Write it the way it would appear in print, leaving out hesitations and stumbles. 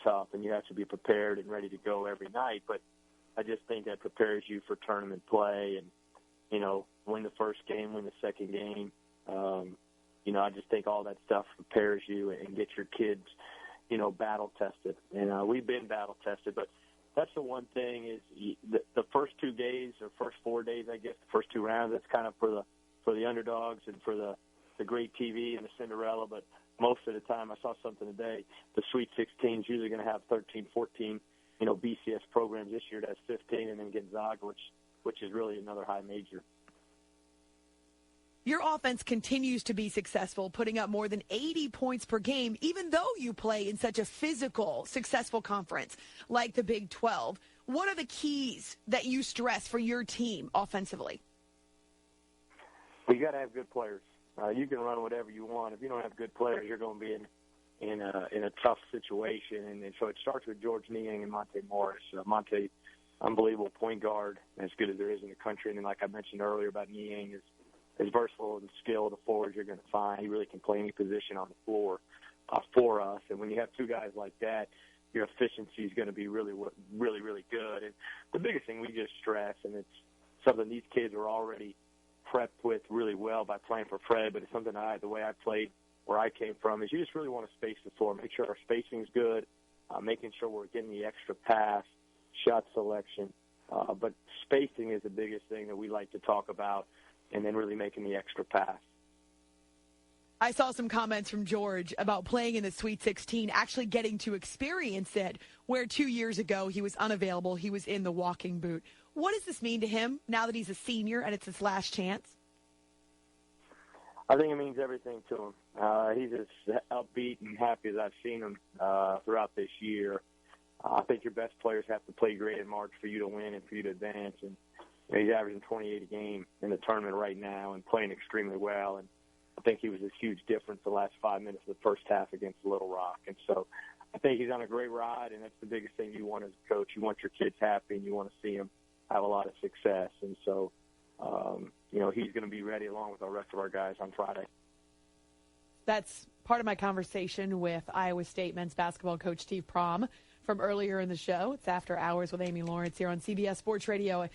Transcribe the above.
tough, and you have to be prepared and ready to go every night. But I just think that prepares you for tournament play and, win the first game, win the second game. I just think all that stuff prepares you and gets your kids, battle tested. And we've been battle tested, but that's the one thing is the first 2 days or first 4 days, I guess, the first 2 rounds, that's kind of for the underdogs and for the great TV and the Cinderella. But most of the time, I saw something today, the Sweet 16 is usually going to have 13, 14, BCS programs. This year it has 15, and then Gonzaga, which is really another high major. Your offense continues to be successful, putting up more than 80 points per game, even though you play in such a physical, successful conference like the Big 12. What are the keys that you stress for your team offensively? Well, you got to have good players. You can run whatever you want. If you don't have good players, you're going to be in a tough situation. And so it starts with George Niang and Monte Morris. Monte, unbelievable point guard, as good as there is in the country. And then, like I mentioned earlier about Niang, is versatile and skilled the forwards you're going to find. He really can play any position on the floor for us. And when you have 2 guys like that, your efficiency is going to be really, really, really good. And the biggest thing we just stress, and it's something these kids are already prepped with really well by playing for Fred, but it's something the way I played where I came from, is you just really want to space the floor, make sure our spacing is good, making sure we're getting the extra pass, shot selection. But spacing is the biggest thing that we like to talk about, and then really making the extra pass. I saw some comments from George about playing in the Sweet 16, actually getting to experience it, where 2 years ago he was unavailable. He was in the walking boot. What does this mean to him now that he's a senior and it's his last chance? I think it means everything to him. He's as upbeat and happy as I've seen him throughout this year. I think your best players have to play great in March for you to win and for you to advance. And he's averaging 28 a game in the tournament right now and playing extremely well. And I think he was a huge difference the last 5 minutes of the first half against Little Rock. And so I think he's on a great ride, and that's the biggest thing you want as a coach. You want your kids happy, and you want to see them have a lot of success. And so, he's going to be ready along with the rest of our guys on Friday. That's part of my conversation with Iowa State men's basketball coach Steve Prohm from earlier in the show. It's After Hours with Amy Lawrence here on CBS Sports Radio.